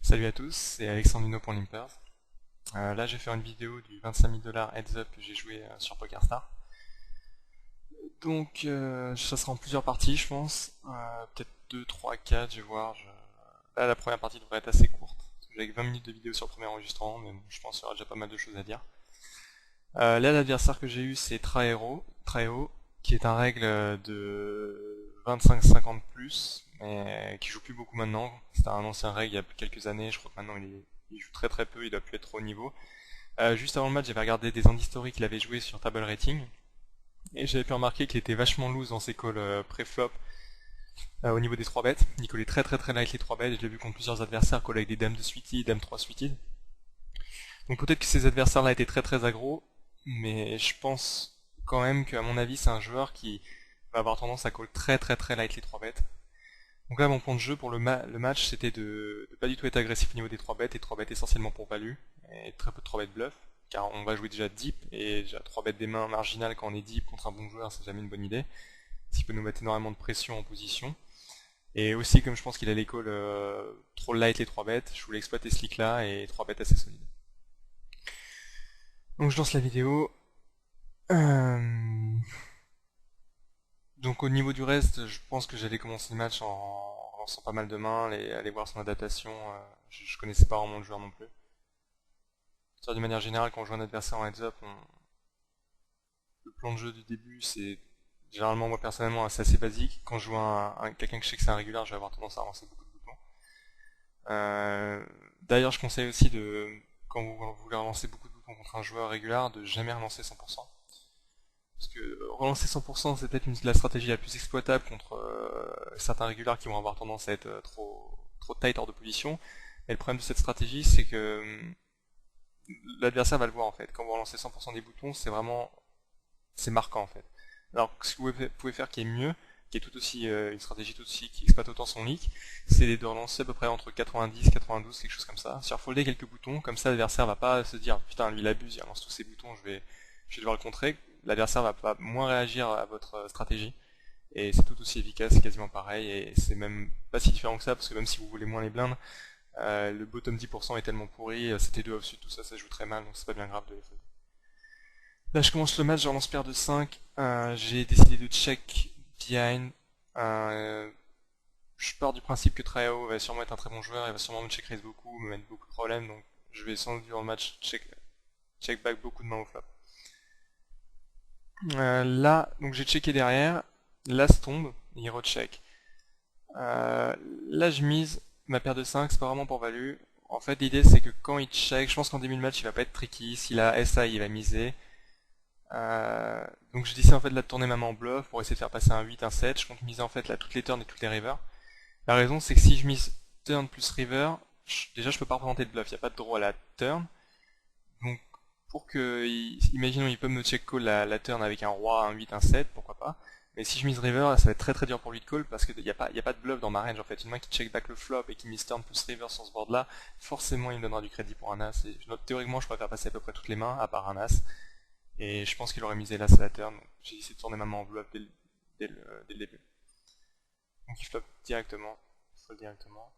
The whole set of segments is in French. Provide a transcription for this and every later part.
Salut à tous, c'est Alexandrino pour Limpers. Là, je vais faire une vidéo du 25 000 $ heads up que j'ai joué sur PokerStar. Donc, ça sera en plusieurs parties, je pense. Peut-être 2, 3, 4, je vais voir. Là, la première partie devrait être assez courte. J'ai 20 minutes de vidéo sur le premier enregistrement, mais bon, je pense qu'il y aura déjà pas mal de choses à dire. Là, l'adversaire que j'ai eu, c'est Traero, qui est un règle de 25-50 plus, mais qui joue plus beaucoup maintenant. C'était un ancien règle il y a quelques années, je crois que maintenant il joue très très peu, il doit plus être trop au niveau. Juste avant le match, j'avais regardé des hands historiques qu'il avait joué sur Table Rating, et j'avais pu remarquer qu'il était vachement loose dans ses calls pré-flop au niveau des 3 bêtes. Il collait très très très light les 3 bêtes, et je l'ai vu contre plusieurs adversaires coller avec des dames de suited, dames 3 suited. Donc peut-être que ces adversaires-là étaient très très aggro, mais je pense quand même qu'à mon avis c'est un joueur qui va avoir tendance à call très très très light les 3 bêtes. Donc là mon plan de jeu pour le match c'était de pas du tout être agressif au niveau des 3 bêtes, et 3 bêtes essentiellement pour value, et très peu de 3 bêtes bluff, car on va jouer déjà deep, et déjà 3 bêtes des mains marginales quand on est deep contre un bon joueur c'est jamais une bonne idée, ce qui peut nous mettre énormément de pression en position. Et aussi comme je pense qu'il a les calls trop light les 3 bêtes, je voulais exploiter ce leak là et 3 bêtes assez solides. Donc je lance la vidéo. Euh, Donc au niveau du reste, je pense que j'allais commencer le match en lançant pas mal de mains, aller voir son adaptation. Je connaissais pas vraiment le joueur non plus. De manière générale, quand on joue un adversaire en heads up, le plan de jeu du début, c'est généralement moi personnellement c'est assez basique. Quand je joue quelqu'un que je sais que c'est un régulier, je vais avoir tendance à lancer beaucoup de boutons. D'ailleurs, je conseille aussi quand vous voulez relancer beaucoup de boutons contre un joueur régulier, de jamais relancer 100%. Parce que relancer 100% c'est peut-être la stratégie la plus exploitable contre certains réguliers qui vont avoir tendance à être trop tight hors de position. Et le problème de cette stratégie c'est que l'adversaire va le voir en fait. Quand vous relancez 100% des boutons, c'est marquant en fait. Alors ce que vous pouvez faire qui est mieux, qui est tout aussi une stratégie tout aussi qui exploite autant son leak, c'est de relancer à peu près entre 90, 92, quelque chose comme ça. C'est-à-dire folder quelques boutons, comme ça l'adversaire va pas se dire putain lui il abuse, il relance tous ses boutons, je vais devoir le contrer. L'adversaire va pas moins réagir à votre stratégie, et c'est tout aussi efficace, c'est quasiment pareil, et c'est même pas si différent que ça, parce que même si vous voulez moins les blindes, le bottom 10% est tellement pourri, c'était deux offsuit, tout ça, ça joue très mal, donc c'est pas bien grave de les folder. Là je commence le match, je relance paire de 5, j'ai décidé de check behind, je pars du principe que Traeo va sûrement être un très bon joueur, il va sûrement me check raise beaucoup, me mettre beaucoup de problèmes, donc je vais sans doute durant le match check back beaucoup de mains au flop. Là, donc j'ai checké derrière, l'as tombe, il recheck. Là je mise ma paire de 5, c'est pas vraiment pour value. En fait l'idée c'est que quand il check, je pense qu'en début de match il va pas être tricky, s'il a SI il va miser. Donc je décide en fait de la tourner ma main en bluff pour essayer de faire passer un 8, un 7, je compte miser en fait là toutes les turns et toutes les rivers. La raison c'est que si je mise turn plus river, déjà je peux pas représenter de bluff, il n'y a pas de draw à la turn. Donc pour que, imaginons il peut me check call la turn avec un roi, un 8, un 7, pourquoi pas. Mais si je mise river, ça va être très très dur pour lui de call parce qu'il n'y a pas de bluff dans ma range en fait. Une main qui check back le flop et qui mise turn plus river sur ce board là, forcément il me donnera du crédit pour un as. Et théoriquement je pourrais faire passer à peu près toutes les mains à part un as. Et je pense qu'il aurait misé l'as à la turn, donc j'ai essayé de tourner ma main en bluff dès le début. Donc il flop directement, il fold directement.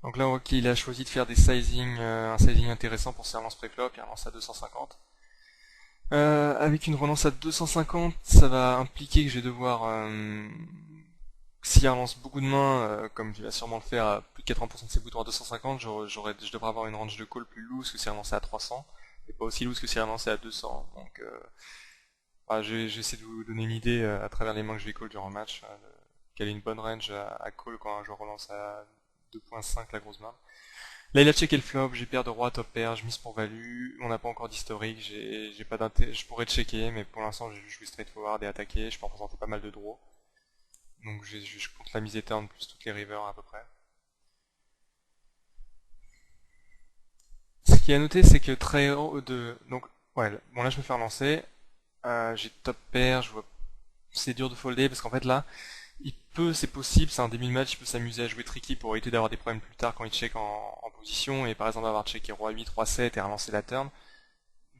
Donc là, ok, il a choisi de faire des sizing, un sizing intéressant pour ses relances pré-flop, il relance à 250. Avec une relance à 250, ça va impliquer que je vais devoir, s'il relance beaucoup de mains, comme il va sûrement le faire à plus de 80% de ses boutons à 250, je devrais avoir une range de call plus loose que si relancé à 300, et pas aussi loose que si relancé à 200. Donc, j'essaie de vous donner une idée à travers les mains que je vais call durant le match, quelle est une bonne range à call quand je relance à 2.5 la grosse main. Là il a checké le flop, j'ai paire de roi, top pair, je mise pour value, on n'a pas encore d'historique, j'ai pas d'intérêt, je pourrais checker, mais pour l'instant j'ai joué straightforward et attaqué, je peux représenter pas mal de draws. Donc je compte la mise turn plus toutes les rivers à peu près. qui est à noter, c'est que très haut de... Donc, ouais, bon là je me fais relancer. J'ai top pair, je vois... C'est dur de folder parce qu'en fait là, c'est possible, c'est un début de match, il peut s'amuser à jouer tricky pour éviter d'avoir des problèmes plus tard quand il check en position et par exemple avoir checké roi 8, roi 7 et relancer la turn.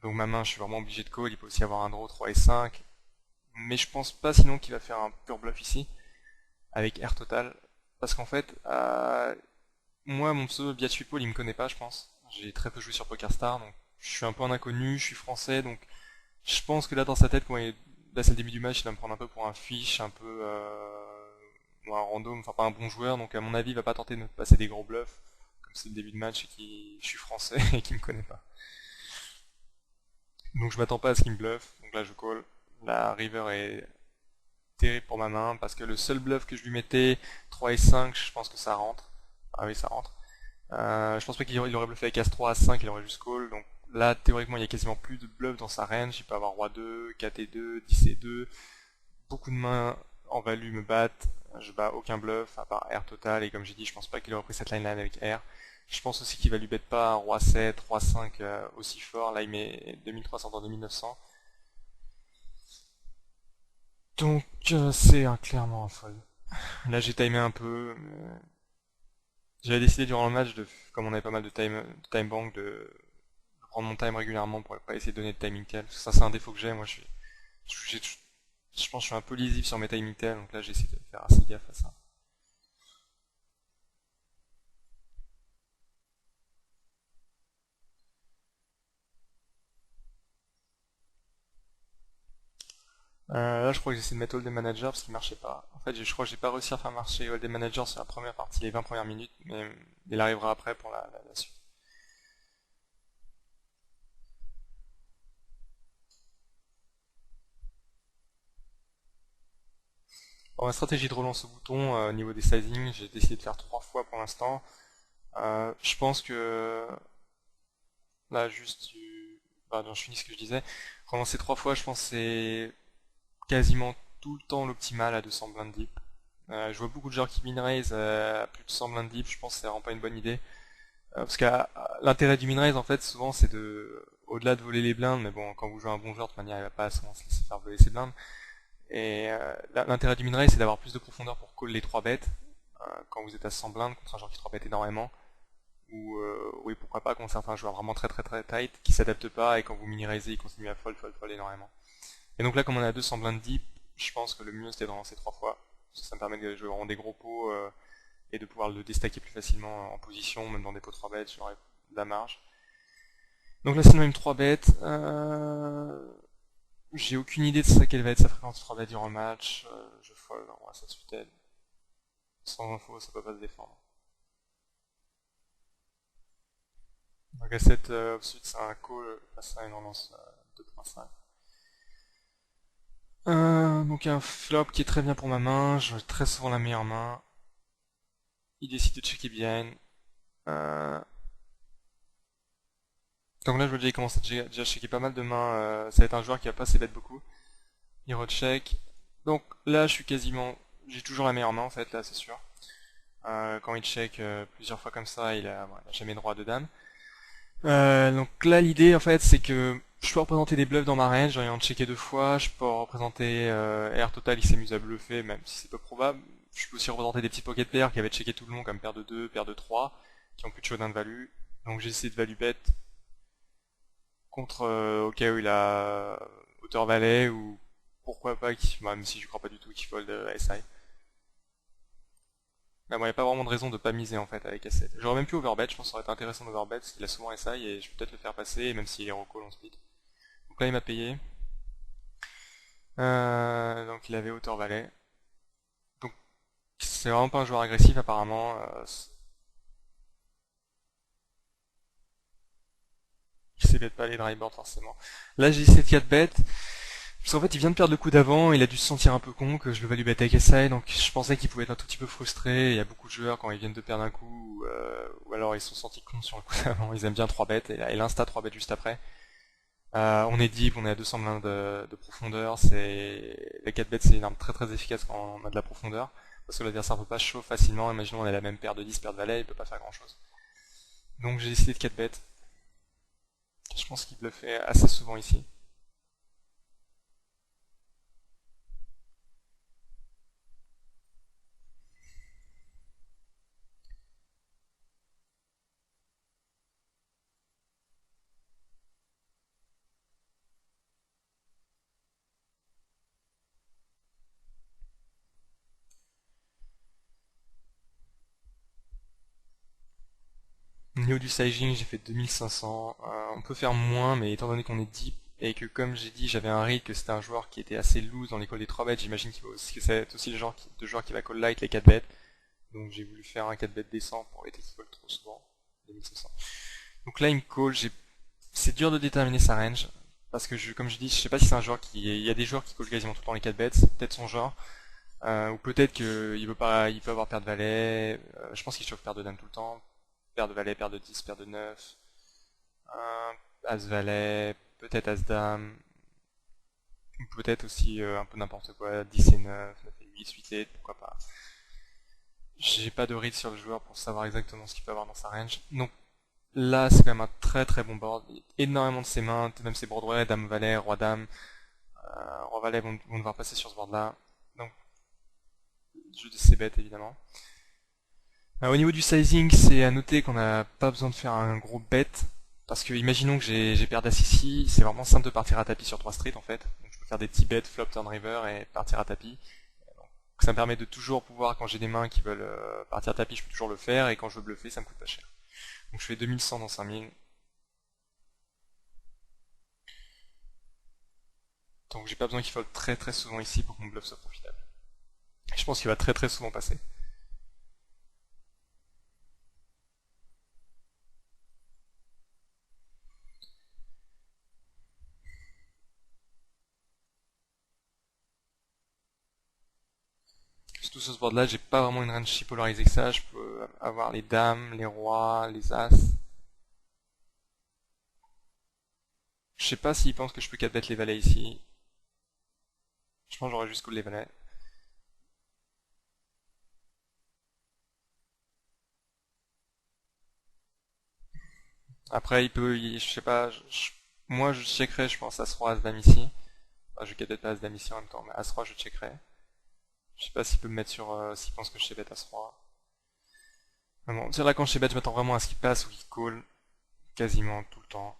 Donc ma main, je suis vraiment obligé de call, il peut aussi avoir un draw 3 et 5. Mais je pense pas sinon qu'il va faire un pur bluff ici, avec air total. Parce qu'en fait, moi mon pseudo Biatch People, il me connaît pas je pense. J'ai très peu joué sur PokerStar, donc je suis un peu un inconnu, je suis français, donc je pense que là dans sa tête, là c'est le début du match, il va me prendre un peu pour un fiche, un peu ou un random, enfin pas un bon joueur, donc à mon avis il va pas tenter de me passer des gros bluffs, comme c'est le début de match et que je suis français et qu'il me connaît pas. Donc je m'attends pas à ce qu'il me bluffe, donc là je call. La river est terrible pour ma main, parce que le seul bluff que je lui mettais, 3 et 5, je pense que ça rentre. Ah oui ça rentre. Je pense pas qu'il aurait bluffé avec As-3, As-5, il aurait juste call, donc là théoriquement il y a quasiment plus de bluff dans sa range, il peut avoir Roi 2, 4 et 2, 10 et 2, beaucoup de mains en value me battent, je bats aucun bluff à part R total et comme j'ai dit je pense pas qu'il aurait pris cette line avec R. Je pense aussi qu'il va lui bet pas un Roi 7, Roi 5 aussi fort, là il met 2300 dans 2900. Donc c'est clairement un fold. Là j'ai timé un peu, j'avais décidé durant le match, comme on avait pas mal de time bank, de prendre mon time régulièrement pour pas essayer de donner de timing tel. Ça c'est un défaut que j'ai, moi j'ai- je pense que je suis un peu lisible sur mes timing tel, donc là j'ai essayé de faire assez gaffe à ça. Là, je crois que j'essaie de mettre All Day Manager parce qu'il marchait pas. En fait, je crois que j'ai pas réussi à faire marcher All Day Manager sur la première partie, les 20 premières minutes, mais il arrivera après pour la suite. Bon, ma stratégie de relance au bouton, au niveau des sizing, j'ai décidé de faire 3 fois pour l'instant. Je pense que là, je finis ce que je disais. Relancer 3 fois, je pense que c'est quasiment tout le temps l'optimal à 200 blindes deep. Je vois beaucoup de joueurs qui min-raise à plus de 100 blindes deep, je pense que c'est vraiment pas une bonne idée. Parce que l'intérêt du min-raise en fait souvent c'est au-delà de voler les blindes, mais bon quand vous jouez un bon joueur de toute manière il va pas souvent se laisser faire voler ses blindes. Et l'intérêt du min-raise c'est d'avoir plus de profondeur pour call les 3 bêtes quand vous êtes à 100 blindes contre un joueur qui 3 bête énormément. Ou oui pourquoi pas contre certains joueurs vraiment très très très tight qui s'adaptent pas et quand vous mini-raisez ils continuent à fold énormément. Et donc là comme on est à 200 blindes deep, je pense que le mieux c'était de relancer 3 fois. Ça me permet de jouer vraiment des gros pots et de pouvoir le déstacker plus facilement en position, même dans des pots 3 bêtes, j'aurai de la marge. Donc là c'est même 3 bêtes. J'ai aucune idée de ça, quelle va être sa fréquence 3 bêtes durant le match. Je fold, on va ça suite. Sans info, ça peut pas se défendre. Donc à cette suite c'est un call face à une relance 2.5. Donc un flop qui est très bien pour ma main, j'ai très souvent la meilleure main. Il décide de checker bien. Donc là je vois déjà il commence à déjà checker pas mal de mains, ça va être un joueur qui va pas s'ébête beaucoup. Il recheck. Donc là je suis j'ai toujours la meilleure main en fait là c'est sûr. Quand il check plusieurs fois comme ça il a jamais droit de dame. Donc là l'idée en fait c'est que je peux représenter des bluffs dans ma range, en checker 2 fois, je peux représenter R total il s'amuse à bluffer même si c'est peu probable. Je peux aussi représenter des petits pocket pairs qui avaient checké tout le long comme paire de 2, paire de 3, qui ont plus de showdown de value. Donc j'ai essayé de value bet contre au cas où il a hauteur valet ou pourquoi pas, même si je crois pas du tout qu'il fold SI. Mais bon, il n'y a pas vraiment de raison de pas miser en fait avec S7. J'aurais même pu overbet, je pense que ça aurait été intéressant d'overbet parce qu'il a souvent SI et je peux peut-être le faire passer même s'il est recall on split. Donc là il m'a payé. Donc il avait hauteur valet. Donc c'est vraiment pas un joueur agressif apparemment. Il sait bet pas les dry board forcément. Là j'ai 7-4 bet. Parce qu'en fait, il vient de perdre le coup d'avant, il a dû se sentir un peu con que je le value bet avec SI, donc je pensais qu'il pouvait être un tout petit peu frustré. Il y a beaucoup de joueurs quand ils viennent de perdre un coup, ou alors ils se sont sentis cons sur le coup d'avant, ils aiment bien 3 bêtes, et l'insta 3 bêtes juste après. On est deep, on est à 200 blindes de profondeur, les 4 bêtes c'est une arme très très efficace quand on a de la profondeur, parce que l'adversaire peut pas chauffe facilement, imaginons on a la même paire de 10, paire de valet, il peut pas faire grand chose. Donc j'ai décidé de 4 bêtes. Je pense qu'il bluffait assez souvent ici. Au niveau du sizing, j'ai fait 2500. On peut faire moins, mais étant donné qu'on est deep, et que comme j'ai dit, j'avais un read que c'était un joueur qui était assez loose dans les calls des 3 bêtes, j'imagine que c'est aussi le genre de joueur qui va call light les 4 bêtes. Donc j'ai voulu faire un 4 bêtes décent pour éviter qu'il call trop souvent. 2500. Donc là, il me call, c'est dur de déterminer sa range. Parce que comme je dis, je sais pas si c'est un joueur il y a des joueurs qui call quasiment tout le temps les 4 bêtes, c'est peut-être son genre. Ou peut-être qu'il veut pas, il peut avoir paire de valet. Je pense qu'il chauffe paire de dame tout le temps. Paire de valet, paire de 10, paire de 9. As valet, peut-être as dame. Ou peut-être aussi un peu n'importe quoi, 10 et 9, 9 et 8, 8 et 8, pourquoi pas. J'ai pas de read sur le joueur pour savoir exactement ce qu'il peut avoir dans sa range. Donc là, c'est quand même un très très bon board. Il y a énormément de ses mains, même ses Broadway, dame valet, roi dame. Roi valet vont devoir passer sur ce board là. Donc je dis c'est bête évidemment. Au niveau du sizing, c'est à noter qu'on n'a pas besoin de faire un gros bet. Parce que imaginons que j'ai paire d'as ici, c'est vraiment simple de partir à tapis sur 3 streets en fait. Donc je peux faire des petits bets, flop, turn, river et partir à tapis. Donc, ça me permet de toujours pouvoir, quand j'ai des mains qui veulent partir à tapis, je peux toujours le faire, et quand je veux bluffer, ça me coûte pas cher. Donc je fais 2100 dans 5000. Donc j'ai pas besoin qu'il fold très très souvent ici pour que mon bluff soit profitable. Je pense qu'il va très très souvent passer. Surtout sur ce board là, j'ai pas vraiment une range si polarisée que ça. Je peux avoir les dames, les rois, les as. Je sais pas s'il pense que je peux 4 bet les valets ici. Je pense que j'aurais juste call les valets. Après, je sais pas, moi je checkerais, je pense, As-Roi, As-Dame ici. Enfin, je vais peut-être pas As-Dame ici en même temps, mais As-Roi, je checkerais. Je sais pas s'il peut me mettre sur, s'il pense que je sais bet As-Roi. Mais bon, là quand je sais bet, je m'attends vraiment à ce qu'il passe ou qu'il call quasiment tout le temps.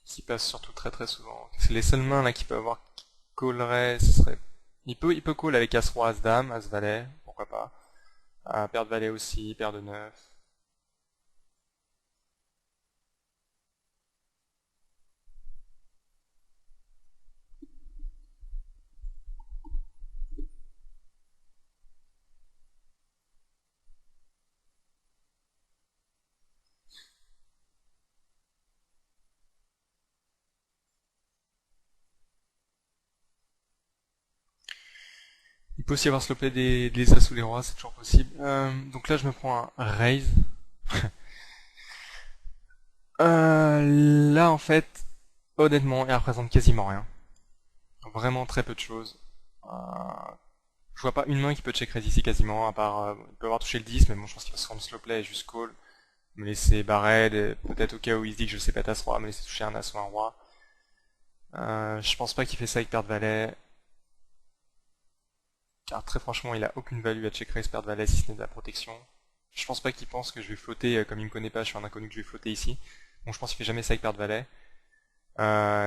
Qui passe surtout très très souvent. C'est les seules mains là qui peuvent avoir qui calleraient, ce serait. Il peut call avec As-Roi, As-Dame, As-Valet, pourquoi pas. Paire de Valet aussi, paire de 9. Il peut aussi avoir slopé des As ou les Rois, c'est toujours possible. Donc là je me prends un raise. Là en fait, honnêtement, il représente quasiment rien. Vraiment très peu de choses. Je vois pas une main qui peut check raise ici quasiment, à part, il peut avoir touché le 10, mais bon je pense qu'il va se rendre slow play et juste call. Me laisser barred, peut-être au cas où il se dit que je sais pas as roi, me laisser toucher un as ou un roi. Je pense pas qu'il fait ça avec paire de valet. Car très franchement, il a aucune value à check raise paire de valet si ce n'est de la protection. Je pense pas qu'il pense que je vais flotter, comme il me connaît pas, je suis un inconnu que je vais flotter ici. Bon, je pense qu'il fait jamais ça avec paire de valet.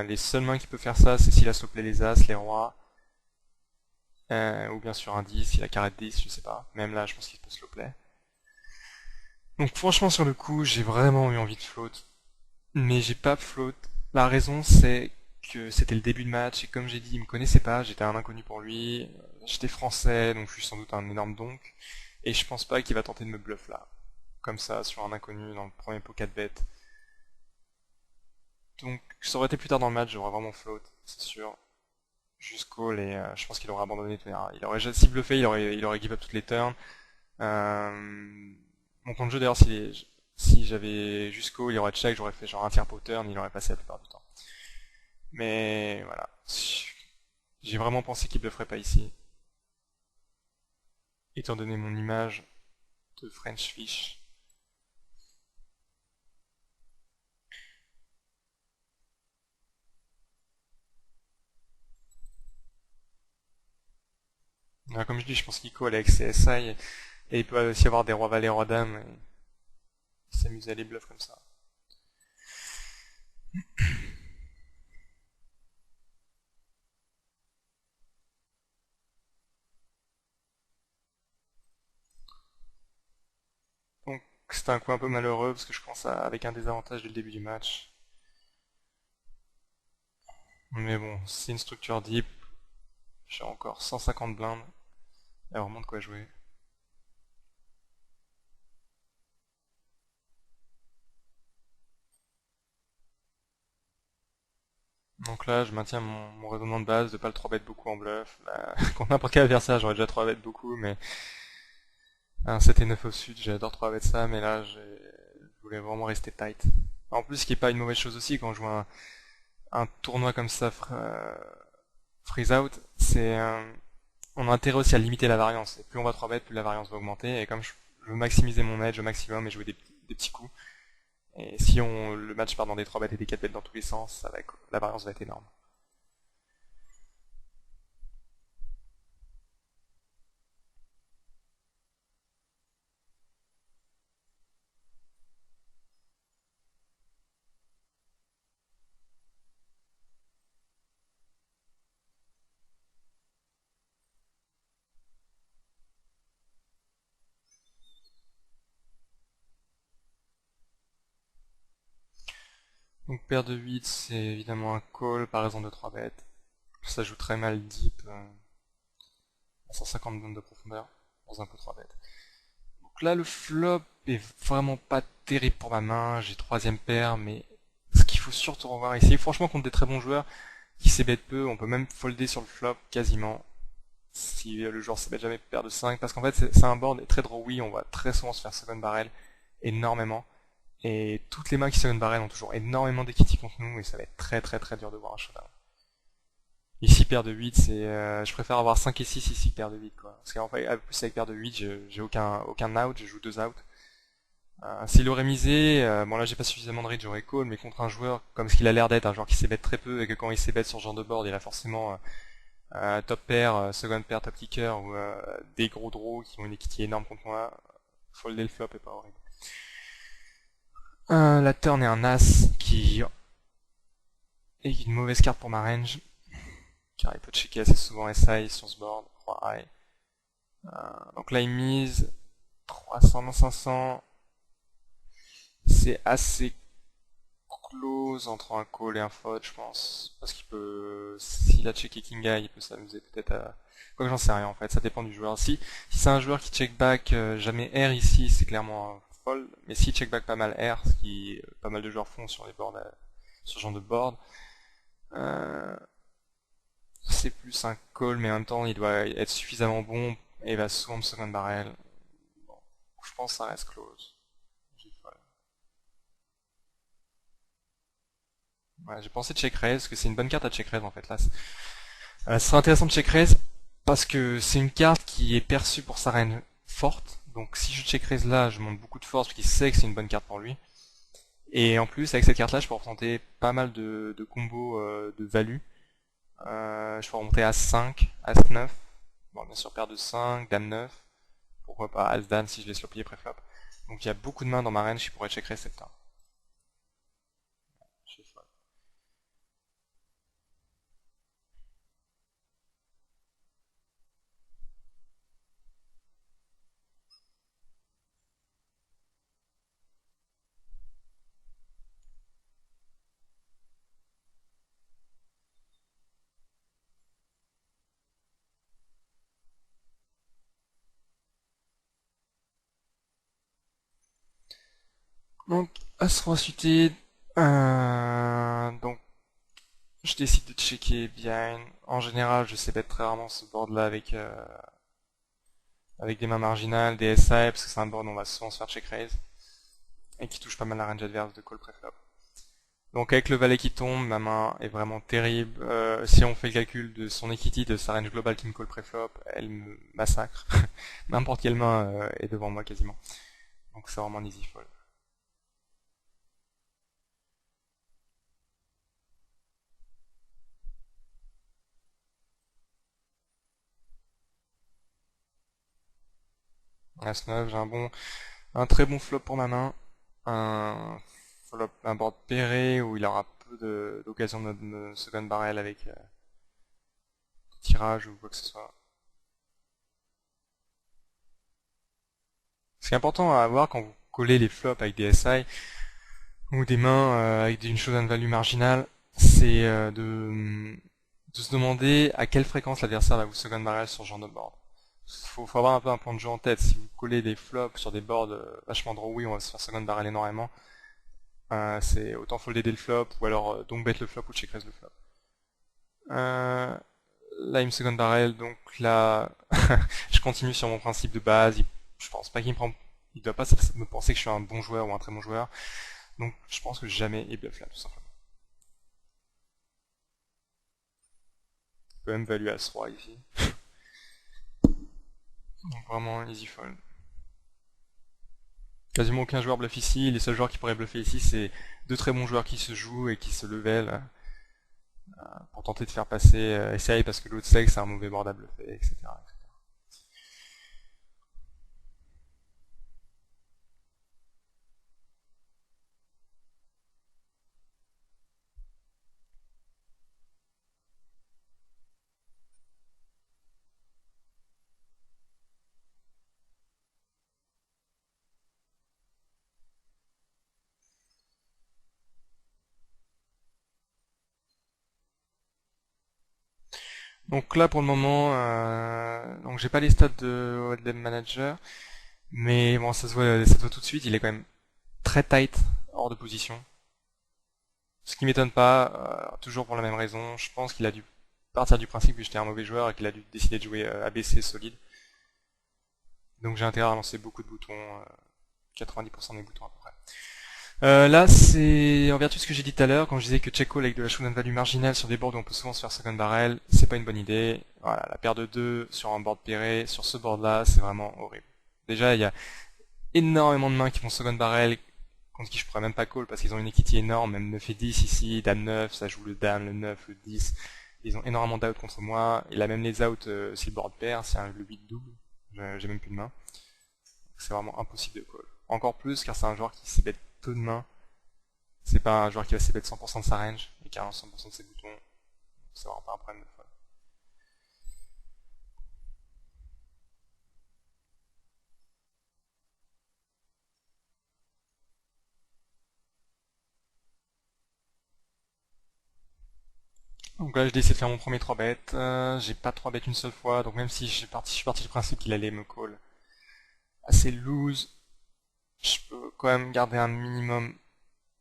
Les seules mains qui peut faire ça, c'est s'il a slowplay les as, les rois, ou bien sur un 10, il a carré de 10, je sais pas. Même là, je pense qu'il peut slowplay. Donc franchement, sur le coup, j'ai vraiment eu envie de float. Mais j'ai pas float. La raison, c'est que c'était le début de match, et comme j'ai dit, il me connaissait pas, j'étais un inconnu pour lui, j'étais français, donc je suis sans doute un énorme donk, et je pense pas qu'il va tenter de me bluff là. Comme ça, sur un inconnu, dans le premier pot 4 bet. Donc, ça aurait été plus tard dans le match, j'aurais vraiment float, c'est sûr. Juste call, et je pense qu'il aurait abandonné tout. Il aurait, si bluffé, il aurait give up toutes les turns. Mon compte de jeu d'ailleurs, si j'avais juste call, il aurait check, j'aurais fait genre un tiers pot turn, il aurait passé la plupart du temps. Mais voilà. J'ai vraiment pensé qu'il blufferait pas ici. Étant donné mon image, de French Fish. Comme je dis, je pense qu'il colle avec CSI et il peut aussi avoir des rois valets, rois dames et s'amuser à les bluffs comme ça. Donc c'était un coup un peu malheureux parce que je commence avec un désavantage dès le début du match. Mais bon, c'est une structure deep. J'ai encore 150 blindes. Il y a vraiment de quoi jouer. Donc là, je maintiens mon raisonnement de base de pas le 3 bet beaucoup en bluff. Là, contre n'importe quel adversaire, j'aurais déjà 3 bet beaucoup, mais un 7 et 9 au sud, j'adore 3 bet ça, mais là, je voulais vraiment rester tight. En plus, ce qui est pas une mauvaise chose aussi quand on joue un tournoi comme ça, freeze out, on a intérêt aussi à limiter la variance. Et plus on va 3 bet, plus la variance va augmenter. Et comme je veux maximiser mon edge au maximum et jouer des petits coups, et si le match part dans des 3 bêtes et des 4 bêtes dans tous les sens, la variance va être énorme. Donc paire de 8, c'est évidemment un call par raison de 3 bêtes. Ça joue très mal deep, à 150 bandes de profondeur, dans un peu 3 bêtes. Donc là, le flop est vraiment pas terrible pour ma main, j'ai troisième paire, mais ce qu'il faut surtout revoir ici, franchement contre des très bons joueurs, qui s'ébêtent peu, on peut même folder sur le flop quasiment, si le joueur s'ébête jamais paire de 5, parce qu'en fait c'est un board très drawy, on va très souvent se faire second barrel, énormément, et toutes les mains qui second barrel ont toujours énormément d'equity contre nous, et ça va être très très très dur de voir un showdown. Ici paire de 8, je préfère avoir 5 et 6 ici que paire de 8 quoi. Parce qu'en fait, plus avec paire de 8, j'ai aucun out, je joue 2 outs. S'il aurait misé, bon là j'ai pas suffisamment de reach, j'aurais call, mais contre un joueur comme ce qu'il a l'air d'être, un joueur qui s'ébête très peu et que quand il s'ébête sur ce genre de board, il a forcément top pair, second pair, top kicker ou des gros draws qui ont une equity énorme contre moi, folder le flop est pas horrible. La turn est un as qui est une mauvaise carte pour ma range, car il peut checker assez souvent SI sur ce board, 3 high. Donc là il mise 300 dans 500, c'est assez close entre un call et un fold, je pense. Parce qu'il peut, s'il a checké King High, il peut s'amuser peut-être à... Quoi que j'en sais rien en fait, ça dépend du joueur. Si c'est un joueur qui check back jamais R ici, c'est clairement un fold. Mais s'il check back pas mal R, ce qui pas mal de joueurs font sur les boards, sur ce genre de board, c'est plus un call, mais en même temps il doit être suffisamment bon et il va souvent me second barrel. Bon, je pense que ça reste close. Ouais, j'ai pensé check raise, parce que c'est une bonne carte à check raise en fait là. Ce serait intéressant de check raise parce que c'est une carte qui est perçue pour sa range forte. Donc si je check raise là, je monte beaucoup de force parce qu'il sait que c'est une bonne carte pour lui. Et en plus, avec cette carte là, je peux représenter pas mal de combos de value. Je peux remonter As-5, As-9. Bon, bien sûr, paire de 5, Dame-9. Pourquoi pas As-Dame si je laisse le plier pré-flop. Donc il y a beaucoup de mains dans ma range qui pourraient check raise cette turn. Donc, As-Roi suited. Donc, je décide de checker behind. En général, je sais bet très rarement ce board là avec des mains marginales, des SI, parce que c'est un board où on va souvent se faire check raise et qui touche pas mal la range adverse de call préflop. Donc avec le valet qui tombe, ma main est vraiment terrible. Si on fait le calcul de son equity, de sa range globale qui me call préflop, elle me massacre. N'importe quelle main est devant moi quasiment. Donc c'est vraiment un easy fold. As-9, j'ai un très bon flop pour ma main. Un flop, un board pairé où il aura peu d'occasion de me second barrel avec tirage ou quoi que ce soit. Ce qui est important à avoir quand vous collez les flops avec des SI ou des mains avec une showdown value marginale, c'est de se demander à quelle fréquence l'adversaire va vous second barrel sur ce genre de board. Faut avoir un peu un plan de jeu en tête. Si vous collez des flops sur des boards vachement drawy, on va se faire second barrel énormément. C'est autant folder dès le flop, ou alors donc bet le flop ou check raise le flop. Là, il me second barrel, donc là, je continue sur mon principe de base. Je pense pas il doit pas me penser que je suis un bon joueur ou un très bon joueur. Donc, je pense que jamais il bluff là, tout simplement. Il peut même value As-Roi ici. Donc, vraiment, easy fold. Quasiment aucun joueur bluff ici. Les seuls joueurs qui pourraient bluffer ici, c'est deux très bons joueurs qui se jouent et qui se level pour tenter de faire passer essaye parce que l'autre sait que c'est un mauvais board à bluffer, etc. Donc là pour le moment, donc j'ai pas les stats de Hold'em Manager, mais bon ça se voit tout de suite, il est quand même très tight, hors de position. Ce qui m'étonne pas, toujours pour la même raison, je pense qu'il a dû partir du principe que j'étais un mauvais joueur et qu'il a dû décider de jouer ABC solide. Donc j'ai intérêt à lancer beaucoup de boutons, 90% des boutons à peu près. Là, c'est en vertu de ce que j'ai dit tout à l'heure, quand je disais que check call avec de la showdown value marginale sur des boards où on peut souvent se faire second barrel, c'est pas une bonne idée. Voilà, la paire de 2 sur un board pairé, sur ce board-là, c'est vraiment horrible. Déjà, il y a énormément de mains qui font second barrel, contre qui je pourrais même pas call parce qu'ils ont une equity énorme, même 9 et 10 ici, dame 9, ça joue le dame, le 9, le 10. Ils ont énormément d'out contre moi. Il a même les outs si le board pair, c'est le 8 double. J'ai même plus de main. C'est vraiment impossible de call. Encore plus car c'est un joueur qui sait bet peu de mains. C'est pas un joueur qui va s'ébet 100% de sa range et qui a 100% de ses boutons. C'est vraiment pas un problème de folle. Donc là, j'ai décidé de faire mon premier 3 bet. J'ai pas 3 bet une seule fois, donc même si je suis parti du principe qu'il allait me call assez loose, je peux quand même garder un minimum,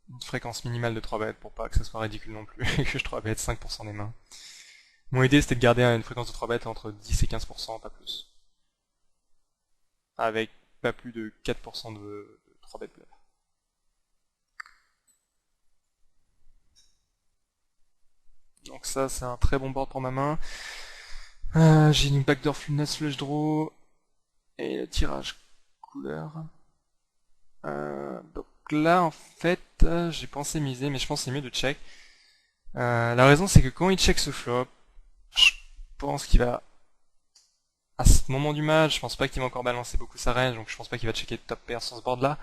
une fréquence minimale de 3 bets pour pas que ça soit ridicule non plus et que je 3 bet 5% des mains. Mon idée c'était de garder une fréquence de 3 bets entre 10 et 15%, pas plus. Avec pas plus de 4% de 3 bets bluff. Donc ça c'est un très bon board pour ma main. J'ai une backdoor nuts flush draw et le tirage couleur. Donc là en fait j'ai pensé miser mais je pense que c'est mieux de check. La raison c'est que quand il check ce flop, je pense qu'il va à ce moment du match, je pense pas qu'il va encore balancer beaucoup sa range, donc je pense pas qu'il va checker top pair sur ce board là.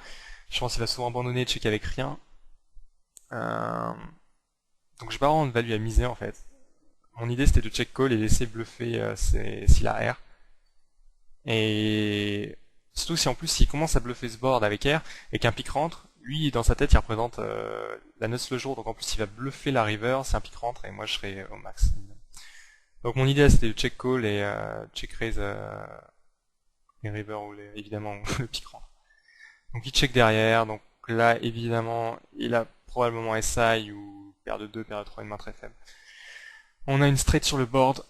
Je pense qu'il va souvent abandonner et checker avec rien. Euh, donc j'ai pas vraiment de value à miser en fait. Mon idée c'était de check call et laisser bluffer s'il a R. Et surtout si en plus s'il commence à bluffer ce board avec R et qu'un pic rentre, lui dans sa tête il représente la nuts le jour, donc en plus il va bluffer la river si un pic rentre et moi je serai au max. Donc mon idée c'était de check call et check raise les river ou évidemment le pic rentre. Donc il check derrière, donc là évidemment il a probablement SI ou paire de 2, paire de 3, une main très faible. On a une straight sur le board,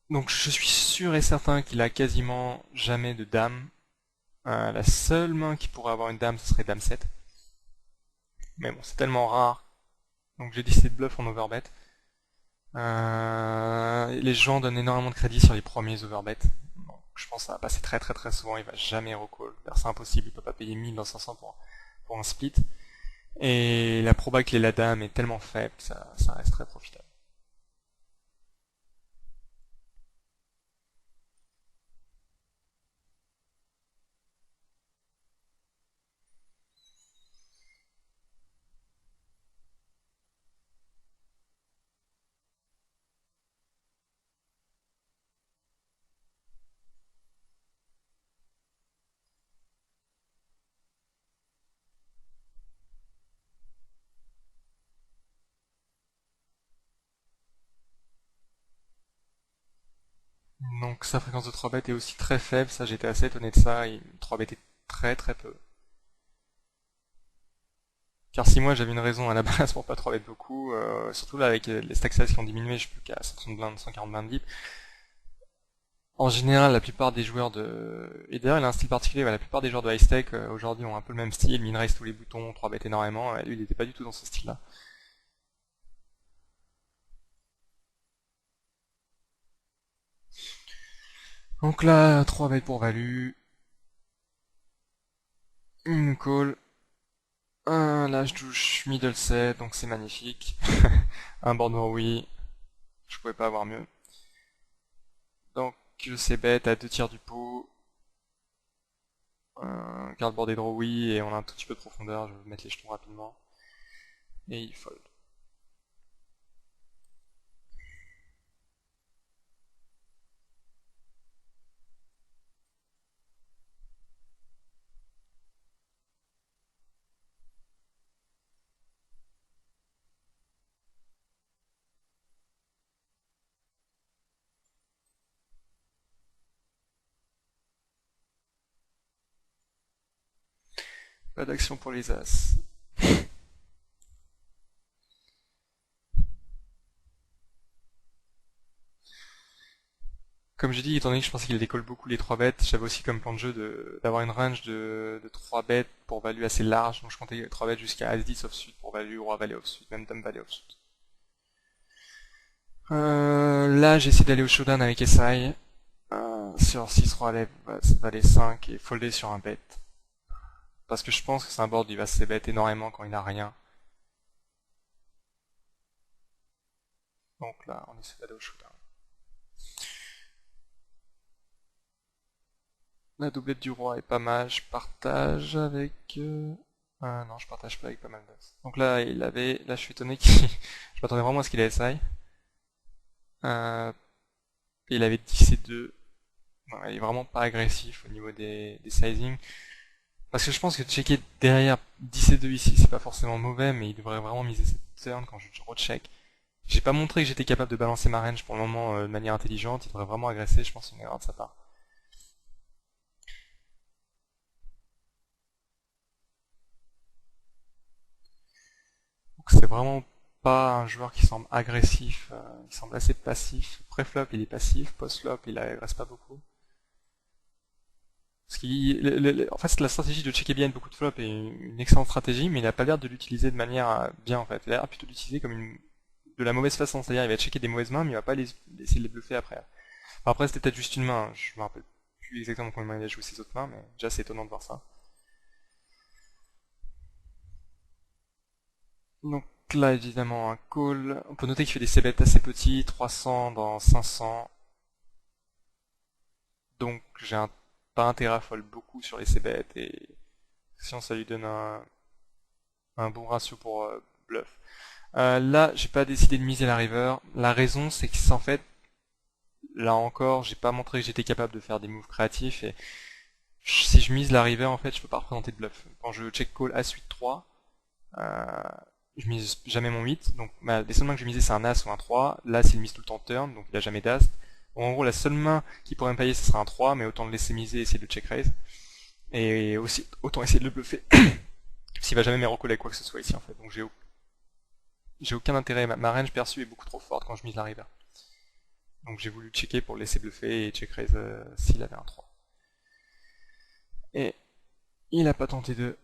donc je suis sûr et certain qu'il a quasiment jamais de dame. La seule main qui pourrait avoir une dame ce serait dame 7. Mais bon c'est tellement rare Donc j'ai décidé de bluff en overbet. Les gens donnent énormément de crédit sur les premiers overbets. Donc, je pense que ça va passer très très très souvent, il va jamais recall. C'est impossible, il peut pas payer 1000 dans 500 pour un split. Et la proba qu'il ait la dame est tellement faible que ça reste très profitable. Donc sa fréquence de 3 bêtes est aussi très faible, ça j'étais assez étonné de ça, 3 bêtes est très très peu. Car si moi j'avais une raison à la base pour pas 3 bêtes beaucoup, surtout là avec les stack size qui ont diminué, je suis plus qu'à 130 blindes, 140 blindes deep. En général, la plupart des joueurs de... Et d'ailleurs, il a un style particulier, la plupart des joueurs de high stake aujourd'hui ont un peu le même style, min-raise tous les boutons, 3 bêtes énormément, et lui il n'était pas du tout dans ce style-là. Donc là, 3 bêtes pour value, une call, un lâche touche, middle set, donc c'est magnifique. Un board oui, je pouvais pas avoir mieux. Donc je sais bête à 2 tiers du pot, carte board et draw oui, et on a un tout petit peu de profondeur, je vais mettre les jetons rapidement. Et il fold. Pas d'action pour les as. Comme j'ai dit, étant donné que je pensais qu'il décolle beaucoup les 3 bêtes, j'avais aussi comme plan de jeu d'avoir une range de 3 bêtes pour value assez large, donc je comptais 3 bêtes jusqu'à As-10 offsuit pour value, Roi Valet offsuit, même Dame Valet offsuit. Là j'ai essayé d'aller au showdown avec SI, sur 6 Roi Valet 5 et folder sur un bet. Parce que je pense que c'est un board où il va se bet énormément quand il n'a rien. Donc là on essaie d'aller au showdown. La doublette du roi est pas mal, je partage avec... Ah non, je partage pas avec pas mal d'as. Donc là, il avait... Là, je suis étonné qu'il... Je m'attendais vraiment à ce qu'il ait SI. Il avait 10 et 2. Non, il est vraiment pas agressif au niveau des sizing. Parce que je pense que checker derrière 10 et 2 ici, c'est pas forcément mauvais, mais il devrait vraiment miser cette turn quand je recheck. J'ai pas montré que j'étais capable de balancer ma range pour le moment de manière intelligente, il devrait vraiment agresser, je pense que c'est une erreur de sa part. Donc c'est vraiment pas un joueur qui semble agressif, il semble assez passif. Pré-flop il est passif, post-flop il agresse pas beaucoup. Parce en fait la stratégie de checker bien beaucoup de flops est une excellente stratégie, mais il a pas l'air de l'utiliser de manière bien en fait. Il a l'air plutôt d'utiliser comme de la mauvaise façon, c'est-à-dire il va checker des mauvaises mains, mais il va pas essayer de les bluffer après. Enfin, après c'était peut-être juste une main, je me rappelle plus exactement comment il a joué ses autres mains, mais déjà c'est étonnant de voir ça. Donc là, évidemment, un call. On peut noter qu'il fait des c-bets assez petits, 300 dans 500. Donc j'ai pas intérêt à fold beaucoup sur les c-bets et sinon ça lui donne un bon ratio pour bluff. Là, j'ai pas décidé de miser la river. La raison, c'est que en fait, là encore, j'ai pas montré que j'étais capable de faire des moves créatifs et si je mise la river, en fait, je peux pas représenter de bluff. Quand je check call As 8-3, je mise jamais mon 8, donc les seules mains que je vais miser c'est un As ou un 3, l'As il mise tout le temps turn, donc il a jamais d'As. En gros la seule main qui pourrait me payer ce sera un 3, mais autant le laisser miser et essayer de le check raise. Et aussi, autant essayer de le bluffer, s'il va jamais me recoller quoi que ce soit ici en fait, donc j'ai aucun intérêt, ma range perçue est beaucoup trop forte quand je mise la river. Donc j'ai voulu checker pour le laisser bluffer et check raise s'il avait un 3. Et il a pas tenté de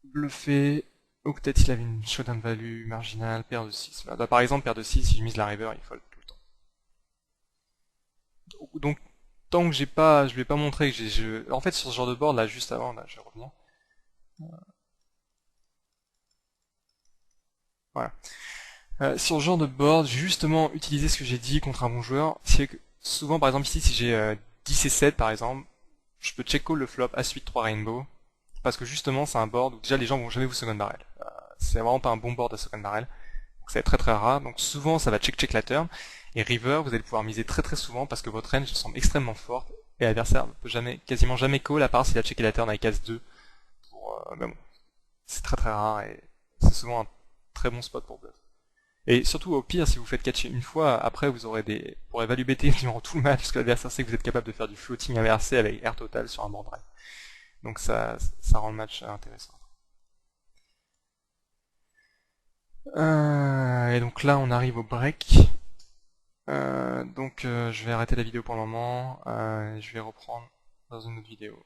bluffer, Ou peut-être il avait une showdown value marginale, paire de 6. Bah, par exemple, paire de 6, si je mise la river, il fold tout le temps. Donc, tant que j'ai pas, je vais pas montrer que en fait, sur ce genre de board, là, juste avant, là, je vais revenir. Voilà. Sur ce genre de board, j'ai justement utilisé ce que j'ai dit contre un bon joueur. C'est que souvent, par exemple, ici, si j'ai 10 et 7, par exemple, je peux check call le flop A8 3 rainbow. Parce que justement, c'est un board où déjà les gens vont jamais vous second barrel. C'est vraiment pas un bon board à second barrel. Donc ça va être très très rare. Donc souvent, ça va check la turn. Et river, vous allez pouvoir miser très très souvent parce que votre range semble extrêmement forte. Et l'adversaire ne peut jamais, quasiment jamais call à part s'il a checké la turn avec As-2. Mais bon, c'est très très rare et c'est souvent un très bon spot pour bluff. Et surtout, au pire, si vous faites catcher une fois, après vous aurez pourrez value BT durant tout le match, parce que l'adversaire sait que vous êtes capable de faire du floating inversé avec air total sur un board drive. Donc ça rend le match intéressant. Et donc là, on arrive au break. Je vais arrêter la vidéo pour le moment. Je vais reprendre dans une autre vidéo.